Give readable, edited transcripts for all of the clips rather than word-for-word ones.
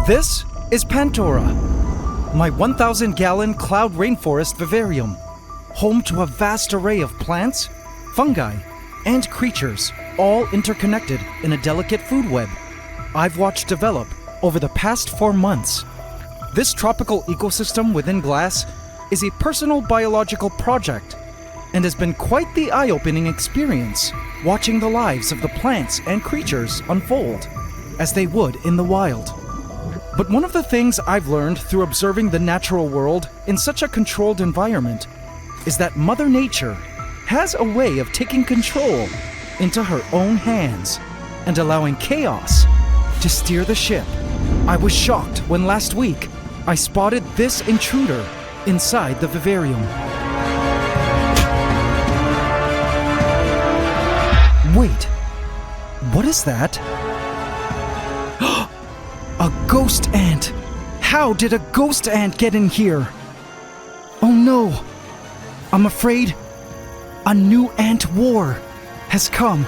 This is Pandora, my 1,000-gallon cloud rainforest vivarium, home to a vast array of plants, fungi, and creatures, all interconnected in a delicate food web I've watched develop over the past 4 months. This tropical ecosystem within glass is a personal biological project and has been quite the eye-opening experience watching the lives of the plants and creatures unfold as they would in the wild. But one of the things I've learned through observing the natural world in such a controlled environment is that Mother Nature has a way of taking control into her own hands and allowing chaos to steer the ship. I was shocked when last week I spotted this intruder inside the vivarium. Wait, what is that? A ghost ant! How did a ghost ant get in here? Oh no! I'm afraid a new ant war has come.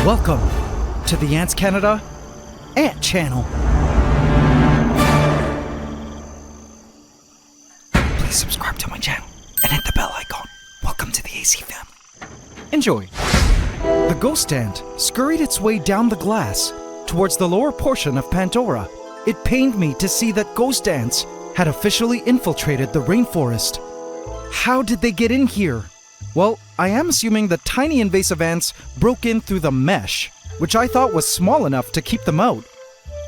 Welcome to the Ants Canada Ant Channel. Please subscribe to my channel and hit the bell icon. Welcome to the AC family. Enjoy. The ghost ant scurried its way down the glass towards the lower portion of Pandora. It pained me to see that ghost ants had officially infiltrated the rainforest. How did they get in here? Well, I am assuming the tiny invasive ants broke in through the mesh, which I thought was small enough to keep them out.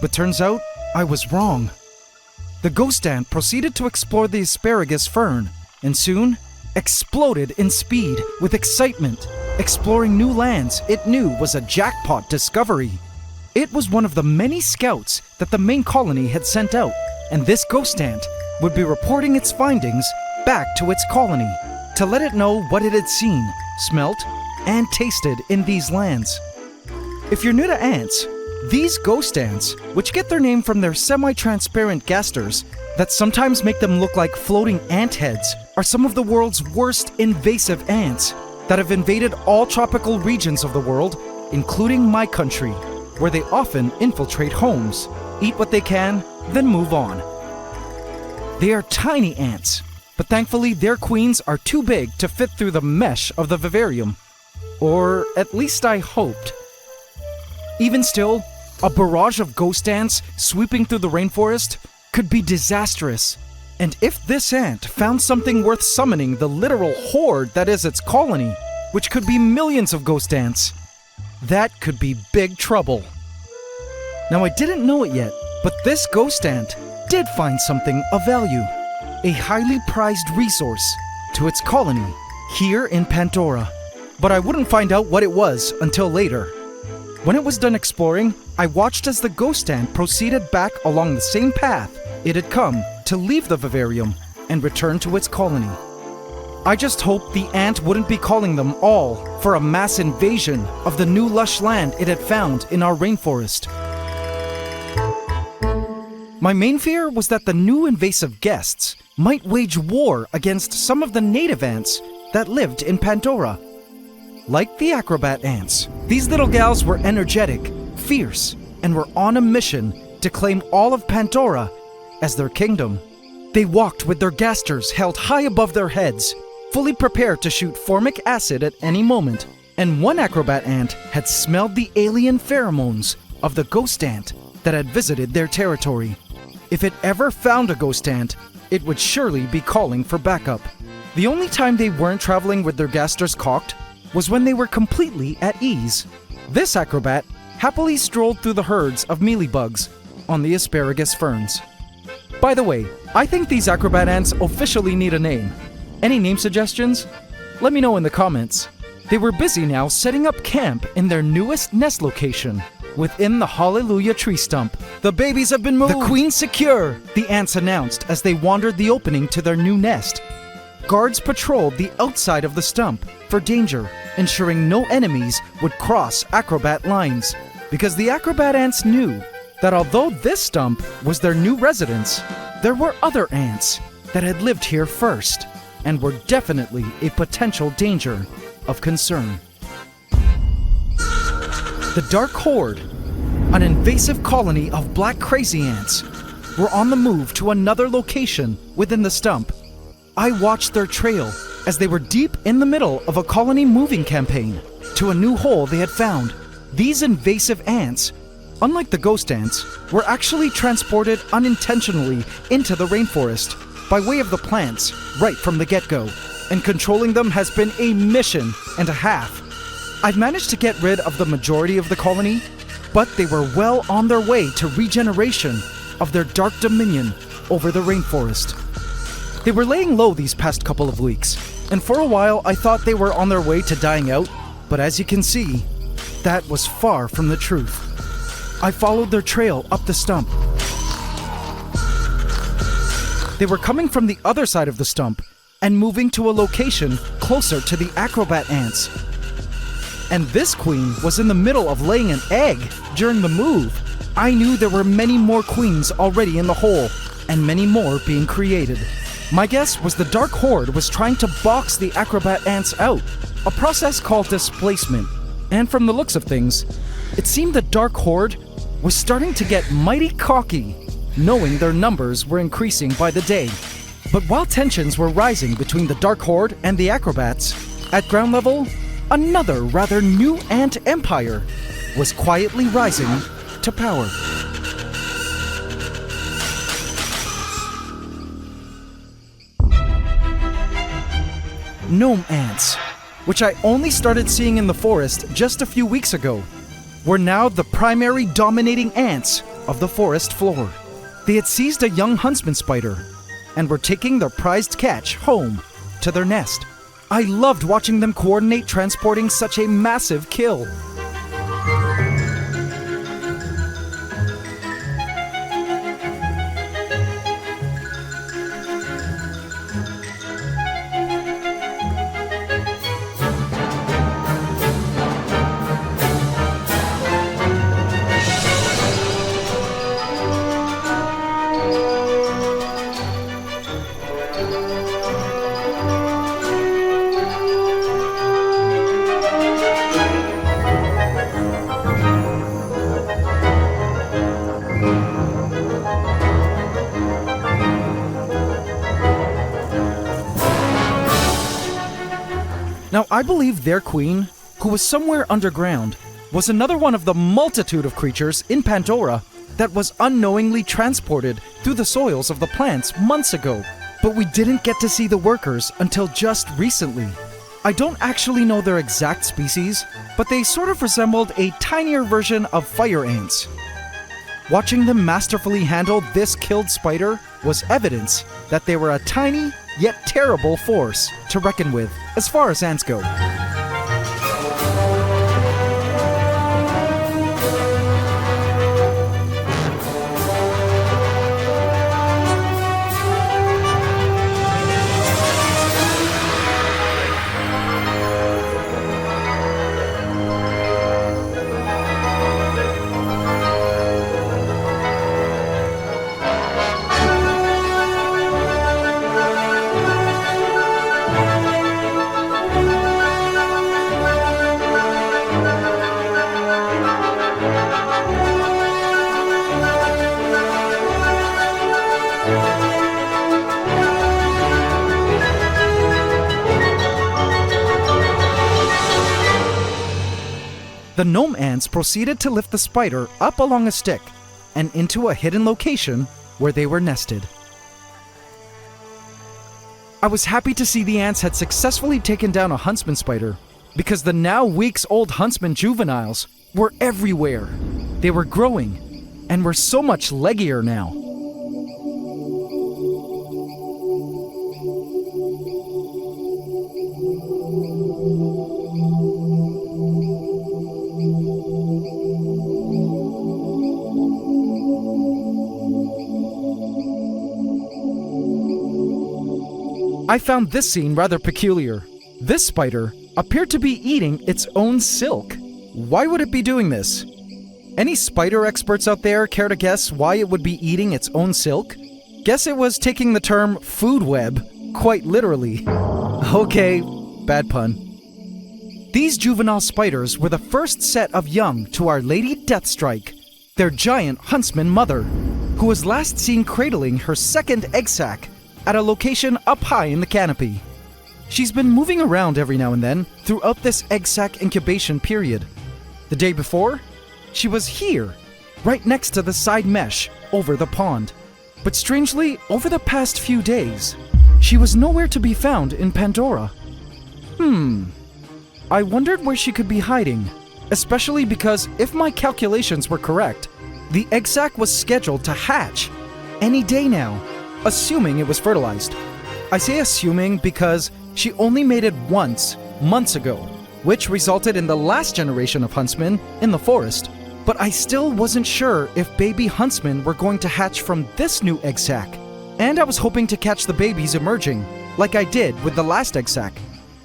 But turns out I was wrong. The ghost ant proceeded to explore the asparagus fern, and soon exploded in speed with excitement, exploring new lands it knew was a jackpot discovery. It was one of the many scouts that the main colony had sent out, and this ghost ant would be reporting its findings back to its colony to let it know what it had seen, smelt, and tasted in these lands. If you're new to ants, these ghost ants, which get their name from their semi-transparent gasters that sometimes make them look like floating ant heads, are some of the world's worst invasive ants that have invaded all tropical regions of the world, including my country, where they often infiltrate homes, eat what they can, then move on. They are tiny ants, but thankfully their queens are too big to fit through the mesh of the vivarium. Or at least I hoped. Even still, a barrage of ghost ants sweeping through the rainforest could be disastrous. And if this ant found something worth summoning the literal horde that is its colony, which could be millions of ghost ants, that could be big trouble. Now I didn't know it yet, but this ghost ant did find something of value, a highly prized resource to its colony here in Pandora. But I wouldn't find out what it was until later. When it was done exploring, I watched as the ghost ant proceeded back along the same path it had come to leave the vivarium and return to its colony. I just hoped the ant wouldn't be calling them all for a mass invasion of the new lush land it had found in our rainforest. My main fear was that the new invasive guests might wage war against some of the native ants that lived in Pandora. Like the acrobat ants, these little gals were energetic, fierce, and were on a mission to claim all of Pandora as their kingdom. They walked with their gasters held high above their heads, fully prepared to shoot formic acid at any moment, and one acrobat ant had smelled the alien pheromones of the ghost ant that had visited their territory. If it ever found a ghost ant, it would surely be calling for backup. The only time they weren't traveling with their gasters cocked was when they were completely at ease. This acrobat happily strolled through the herds of mealybugs on the asparagus ferns. By the way, I think these acrobat ants officially need a name. Any name suggestions? Let me know in the comments. They were busy now setting up camp in their newest nest location within the Hallelujah tree stump. The babies have been moved! The queen's secure, the ants announced as they wandered the opening to their new nest. Guards patrolled the outside of the stump for danger, ensuring no enemies would cross acrobat lines, because the acrobat ants knew that although this stump was their new residence, there were other ants that had lived here first and were definitely a potential danger of concern. The Dark Horde, an invasive colony of black crazy ants, were on the move to another location within the stump. I watched their trail as they were deep in the middle of a colony moving campaign to a new hole they had found. These invasive ants, unlike the ghost ants, were actually transported unintentionally into the rainforest by way of the plants right from the get-go, and controlling them has been a mission and a half. I've managed to get rid of the majority of the colony, but they were well on their way to regeneration of their dark dominion over the rainforest. They were laying low these past couple of weeks, and for a while I thought they were on their way to dying out, but as you can see, that was far from the truth. I followed their trail up the stump. They were coming from the other side of the stump and moving to a location closer to the acrobat ants. And this queen was in the middle of laying an egg during the move. I knew there were many more queens already in the hole, and many more being created. My guess was the Dark Horde was trying to box the acrobat ants out, a process called displacement. And from the looks of things, it seemed the Dark Horde was starting to get mighty cocky, knowing their numbers were increasing by the day. But while tensions were rising between the Dark Horde and the acrobats, at ground level, another rather new ant empire was quietly rising to power. Gnome ants, which I only started seeing in the forest just a few weeks ago, were now the primary dominating ants of the forest floor. They had seized a young huntsman spider and were taking their prized catch home to their nest. I loved watching them coordinate transporting such a massive kill. Now, I believe their queen, who was somewhere underground, was another one of the multitude of creatures in Pandora that was unknowingly transported through the soils of the plants months ago. But we didn't get to see the workers until just recently. I don't actually know their exact species, but they sort of resembled a tinier version of fire ants. Watching them masterfully handle this killed spider was evidence that they were a tiny yet terrible force to reckon with as far as ants go. The gnome ants proceeded to lift the spider up along a stick and into a hidden location where they were nested. I was happy to see the ants had successfully taken down a huntsman spider, because the now weeks-old huntsman juveniles were everywhere. They were growing and were so much leggier now. I found this scene rather peculiar. This spider appeared to be eating its own silk. Why would it be doing this? Any spider experts out there care to guess why it would be eating its own silk? Guess it was taking the term food web quite literally. Okay, bad pun. These juvenile spiders were the first set of young to Our Lady Deathstrike, their giant huntsman mother, who was last seen cradling her second egg sac at a location up high in the canopy. She's been moving around every now and then throughout this egg sac incubation period. The day before, she was here, right next to the side mesh over the pond. But strangely, over the past few days, she was nowhere to be found in Pandora. I wondered where she could be hiding, especially because if my calculations were correct, the egg sac was scheduled to hatch any day now, assuming it was fertilized. I say assuming because she only mated once, months ago, which resulted in the last generation of huntsmen in the forest. But I still wasn't sure if baby huntsmen were going to hatch from this new egg sac. And I was hoping to catch the babies emerging, like I did with the last egg sac.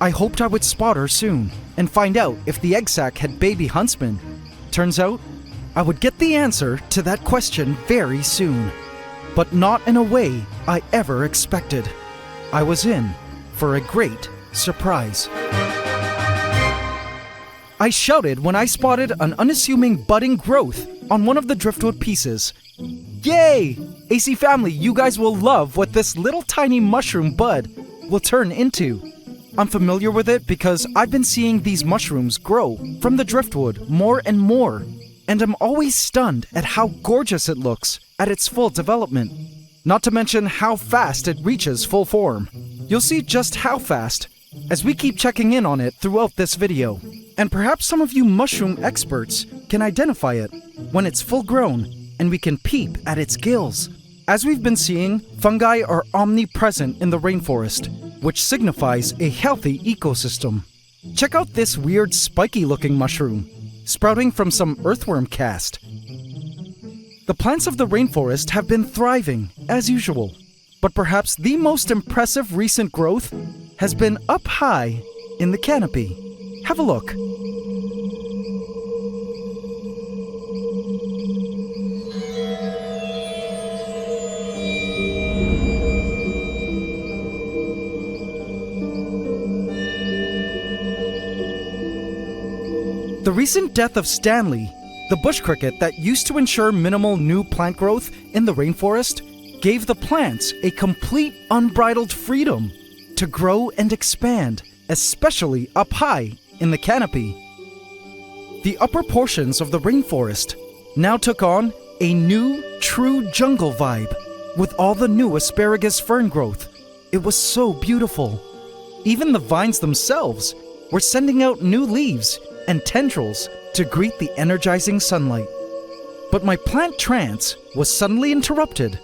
I hoped I would spot her soon and find out if the egg sac had baby huntsmen. Turns out, I would get the answer to that question very soon. But not in a way I ever expected. I was in for a great surprise. I shouted when I spotted an unassuming budding growth on one of the driftwood pieces. Yay! AC family, you guys will love what this little tiny mushroom bud will turn into. I'm familiar with it because I've been seeing these mushrooms grow from the driftwood more and more, and I'm always stunned at how gorgeous it looks at its full development. Not to mention how fast it reaches full form. You'll see just how fast as we keep checking in on it throughout this video. And perhaps some of you mushroom experts can identify it when it's full grown and we can peep at its gills. As we've been seeing, fungi are omnipresent in the rainforest, which signifies a healthy ecosystem. Check out this weird spiky looking mushroom, sprouting from some earthworm cast. The plants of the rainforest have been thriving, as usual, but perhaps the most impressive recent growth has been up high in the canopy. Have a look. The recent death of Stanley, the bush cricket that used to ensure minimal new plant growth in the rainforest, gave the plants a complete unbridled freedom to grow and expand, especially up high in the canopy. The upper portions of the rainforest now took on a new, true jungle vibe with all the new asparagus fern growth. It was so beautiful. Even the vines themselves were sending out new leaves and tendrils to greet the energizing sunlight. But my plant trance was suddenly interrupted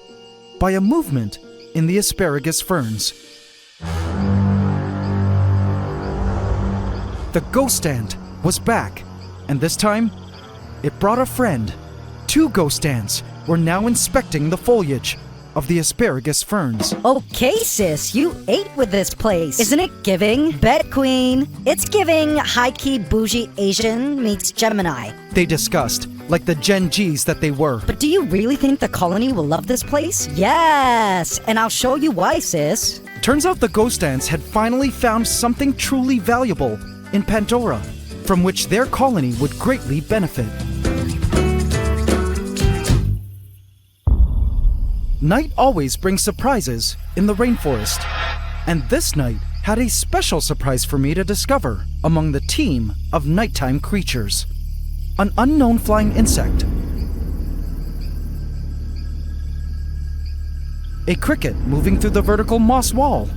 by a movement in the asparagus ferns. The ghost ant was back, and this time, it brought a friend. Two ghost ants were now inspecting the foliage of the asparagus ferns. Okay, sis, you ate with this place. Isn't it giving? Bet Queen. It's giving high-key bougie Asian meets Gemini. They discussed, like the Gen Gs that they were. But do you really think the colony will love this place? Yes, and I'll show you why, sis. Turns out the ghost ants had finally found something truly valuable in Pandora, from which their colony would greatly benefit. Night always brings surprises in the rainforest, and this night had a special surprise for me to discover among the team of nighttime creatures. An unknown flying insect, a cricket moving through the vertical moss wall,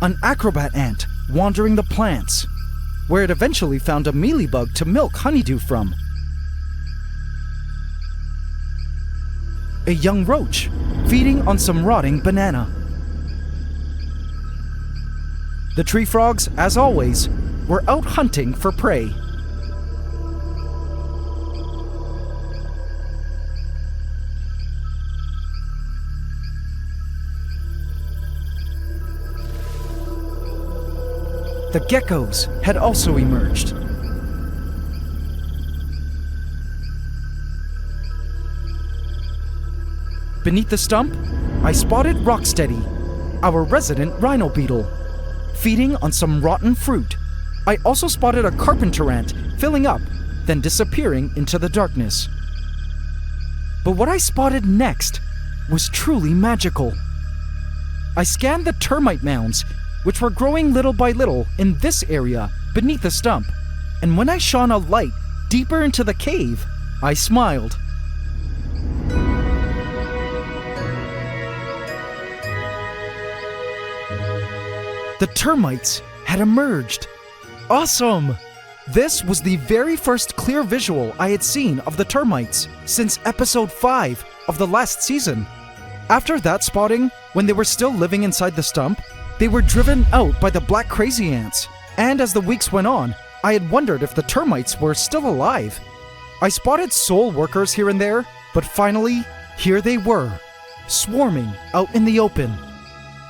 an acrobat ant wandering the plants, where it eventually found a mealybug to milk honeydew from, a young roach feeding on some rotting banana. The tree frogs, as always, were out hunting for prey. The geckos had also emerged. Beneath the stump, I spotted Rocksteady, our resident rhino beetle, feeding on some rotten fruit. I also spotted a carpenter ant filling up, then disappearing into the darkness. But what I spotted next was truly magical. I scanned the termite mounds, which were growing little by little in this area beneath the stump, and when I shone a light deeper into the cave, I smiled. The termites had emerged. Awesome! This was the very first clear visual I had seen of the termites since episode 5 of the last season. After that spotting, when they were still living inside the stump, they were driven out by the black crazy ants, and as the weeks went on, I had wondered if the termites were still alive. I spotted soul workers here and there, but finally, here they were, swarming out in the open.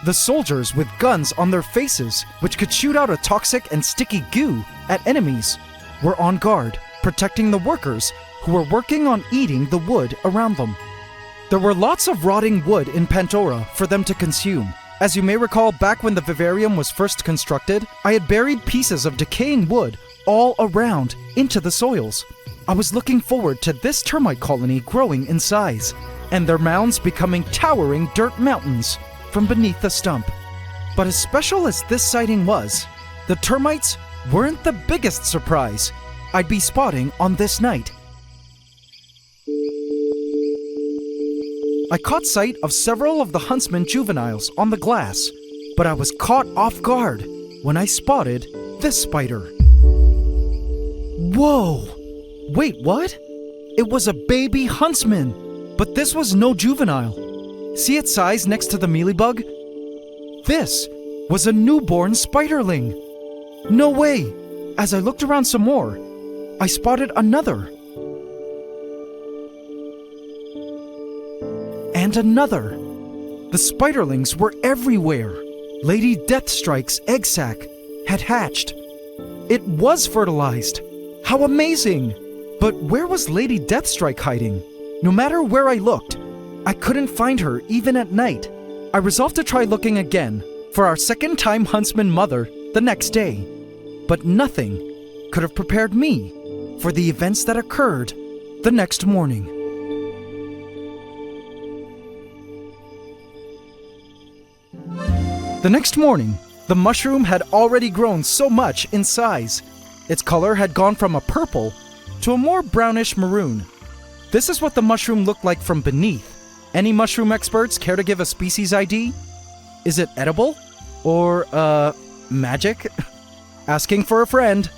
The soldiers with guns on their faces, which could shoot out a toxic and sticky goo at enemies, were on guard, protecting the workers who were working on eating the wood around them. There were lots of rotting wood in Pandora for them to consume. As you may recall, back when the Vivarium was first constructed, I had buried pieces of decaying wood all around into the soils. I was looking forward to this termite colony growing in size, and their mounds becoming towering dirt mountains from beneath the stump. But as special as this sighting was, the termites weren't the biggest surprise I'd be spotting on this night. I caught sight of several of the huntsman juveniles on the glass, but I was caught off guard when I spotted this spider. Whoa! Wait, what? It was a baby huntsman, but this was no juvenile. See its size next to the mealybug? This was a newborn spiderling. No way! As I looked around some more, I spotted another. And another. The spiderlings were everywhere. Lady Deathstrike's egg sac had hatched. It was fertilized. How amazing! But where was Lady Deathstrike hiding? No matter where I looked, I couldn't find her even at night. I resolved to try looking again for our second-time huntsman mother the next day. But nothing could have prepared me for the events that occurred the next morning. The next morning, the mushroom had already grown so much in size. Its color had gone from a purple to a more brownish maroon. This is what the mushroom looked like from beneath. Any mushroom experts care to give a species ID? Is it edible? Or, magic? Asking for a friend.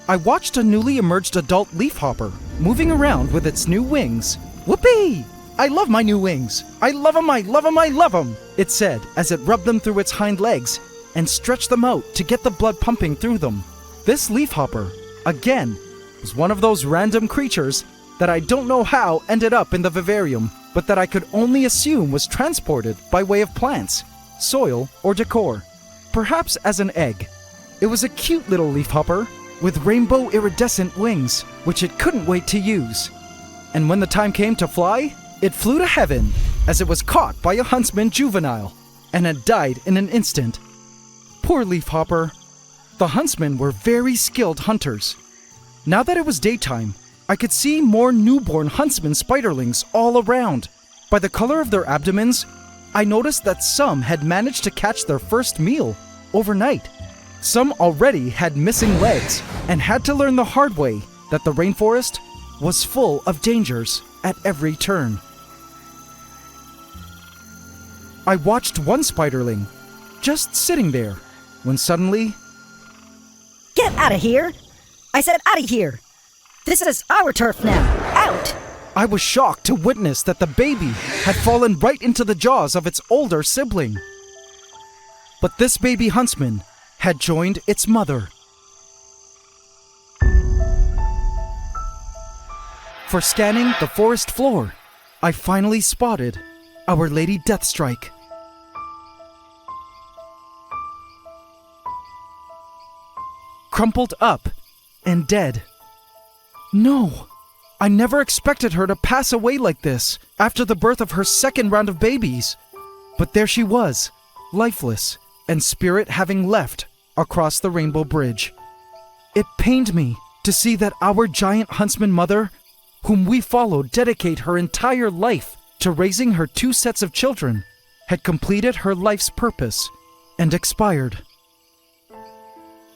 I watched a newly emerged adult leafhopper moving around with its new wings. Whoopee! I love my new wings. I love 'em, I love 'em, I love 'em, it said as it rubbed them through its hind legs and stretched them out to get the blood pumping through them. This leafhopper, again, was one of those random creatures that I don't know how ended up in the vivarium, but that I could only assume was transported by way of plants, soil, or decor, perhaps as an egg. It was a cute little leafhopper with rainbow iridescent wings, which it couldn't wait to use. And when the time came to fly, it flew to heaven as it was caught by a huntsman juvenile and had died in an instant. Poor leafhopper. The huntsmen were very skilled hunters. Now that it was daytime, I could see more newborn huntsman spiderlings all around. By the color of their abdomens, I noticed that some had managed to catch their first meal overnight. Some already had missing legs and had to learn the hard way that the rainforest was full of dangers at every turn. I watched one spiderling just sitting there when suddenly... Get out of here! I said out of here! This is our turf now! Out! I was shocked to witness that the baby had fallen right into the jaws of its older sibling. But this baby huntsman had joined its mother. For scanning the forest floor, I finally spotted Our Lady Deathstrike. Crumpled up and dead. No, I never expected her to pass away like this after the birth of her second round of babies. But there she was, lifeless, and spirit having left across the Rainbow Bridge. It pained me to see that our giant huntsman mother, whom we followed dedicate her entire life to raising her 2 sets of children, had completed her life's purpose and expired.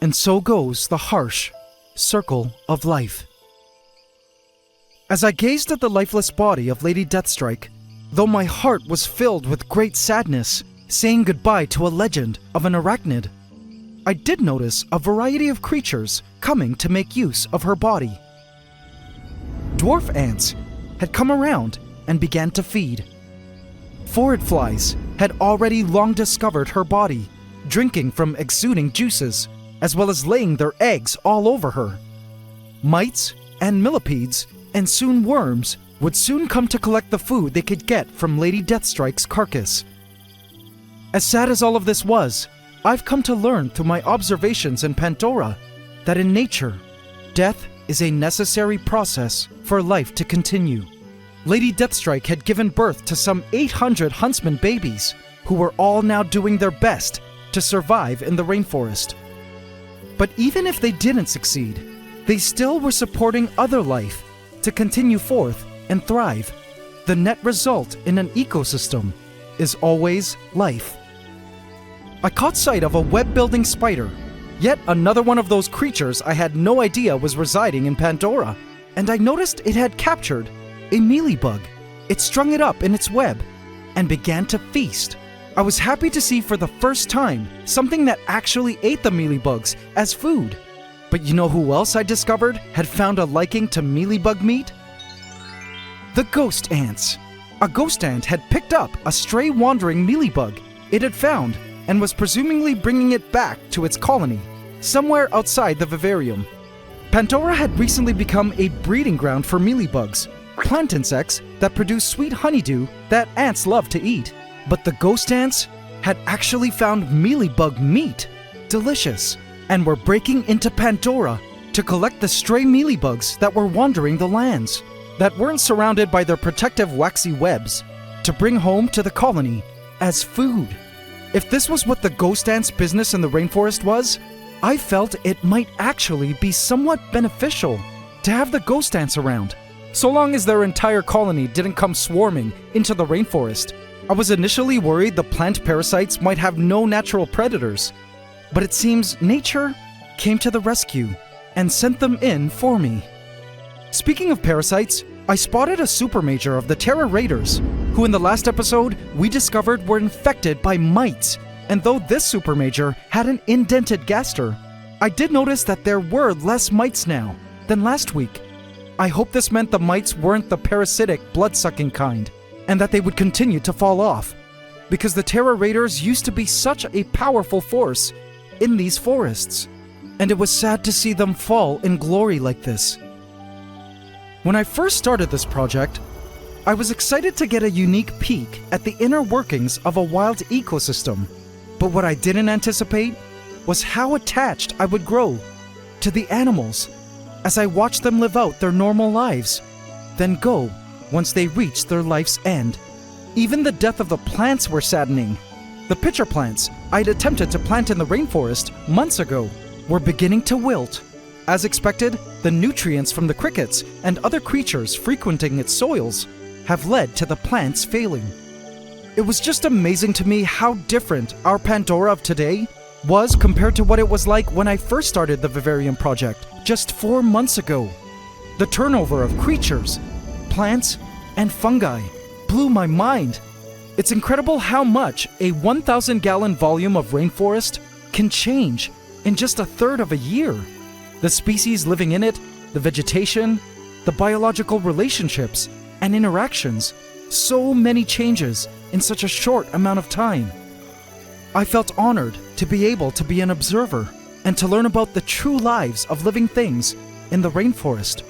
And so goes the harsh circle of life. As I gazed at the lifeless body of Lady Deathstrike, though my heart was filled with great sadness, saying goodbye to a legend of an arachnid, I did notice a variety of creatures coming to make use of her body. Dwarf ants had come around and began to feed. Phorid flies had already long discovered her body, drinking from exuding juices, as well as laying their eggs all over her. Mites and millipedes and soon worms would soon come to collect the food they could get from Lady Deathstrike's carcass. As sad as all of this was, I've come to learn through my observations in Pandora that in nature, death is a necessary process for life to continue. Lady Deathstrike had given birth to some 800 huntsman babies who were all now doing their best to survive in the rainforest. But even if they didn't succeed, they still were supporting other life to continue forth and thrive. The net result in an ecosystem is always life. I caught sight of a web-building spider, yet another one of those creatures I had no idea was residing in Pandora, and I noticed it had captured a mealybug. It strung it up in its web and began to feast. I was happy to see for the first time something that actually ate the mealybugs as food. But you know who else I discovered had found a liking to mealybug meat? The ghost ants. A ghost ant had picked up a stray wandering mealybug it had found and was presumably bringing it back to its colony, somewhere outside the Vivarium. Pandora had recently become a breeding ground for mealybugs, plant insects that produce sweet honeydew that ants love to eat. But the ghost ants had actually found mealybug meat delicious and were breaking into Pandora to collect the stray mealybugs that were wandering the lands, that weren't surrounded by their protective waxy webs, to bring home to the colony as food. If this was what the ghost ants' business in the rainforest was, I felt it might actually be somewhat beneficial to have the ghost ants around, so long as their entire colony didn't come swarming into the rainforest. I was initially worried the plant parasites might have no natural predators, but it seems nature came to the rescue and sent them in for me. Speaking of parasites, I spotted a supermajor of the Terra Raiders, who in the last episode we discovered were infected by mites, and though this supermajor had an indented gaster, I did notice that there were less mites now than last week. I hope this meant the mites weren't the parasitic, blood-sucking kind, and that they would continue to fall off, because the Terra Raiders used to be such a powerful force in these forests, and it was sad to see them fall in glory like this. When I first started this project, I was excited to get a unique peek at the inner workings of a wild ecosystem, but what I didn't anticipate was how attached I would grow to the animals as I watched them live out their normal lives, then go once they reached their life's end. Even the death of the plants were saddening. The pitcher plants I'd attempted to plant in the rainforest months ago were beginning to wilt. As expected, the nutrients from the crickets and other creatures frequenting its soils have led to the plants failing. It was just amazing to me how different our Pandora of today was compared to what it was like when I first started the Vivarium project just 4 months ago. The turnover of creatures, plants, and fungi blew my mind. It's incredible how much a 1,000-gallon volume of rainforest can change in just a third of a year. The species living in it, the vegetation, the biological relationships and interactions, so many changes in such a short amount of time. I felt honored to be able to be an observer and to learn about the true lives of living things in the rainforest.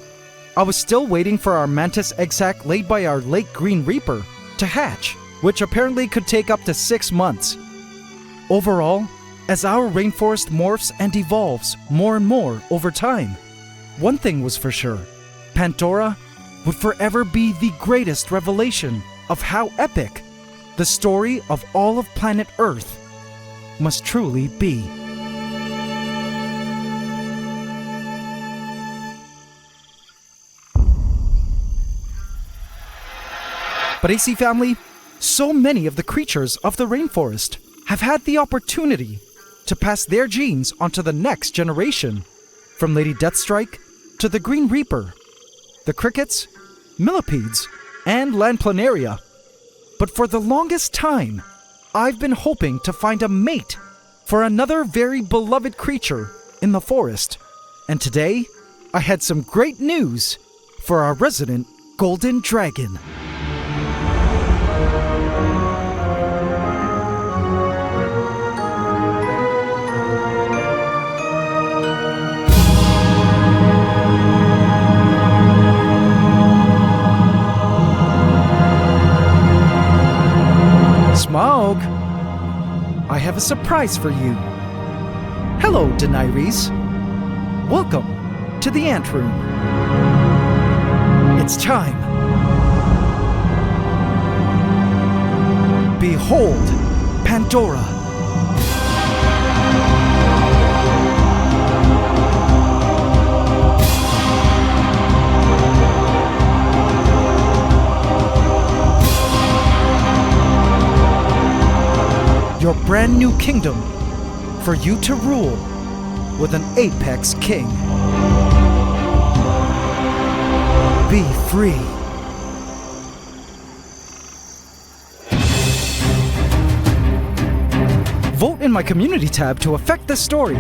I was still waiting for our mantis egg sac laid by our lake green reaper to hatch, which apparently could take up to 6 months. Overall, as our rainforest morphs and evolves more and more over time, one thing was for sure: Pandora would forever be the greatest revelation of how epic the story of all of planet Earth must truly be. But AC family, so many of the creatures of the rainforest have had the opportunity to pass their genes onto the next generation, from Lady Deathstrike to the Green Reaper, the crickets, millipedes, and land planaria. But for the longest time, I've been hoping to find a mate for another very beloved creature in the forest. And today, I had some great news for our resident golden dragon. Smaug, I have a surprise for you. Hello, Daenerys. Welcome to the Ant Room. It's time. Behold, Pandora. Your brand new kingdom for you to rule with an apex king. Be free. Vote in my community tab to affect this story.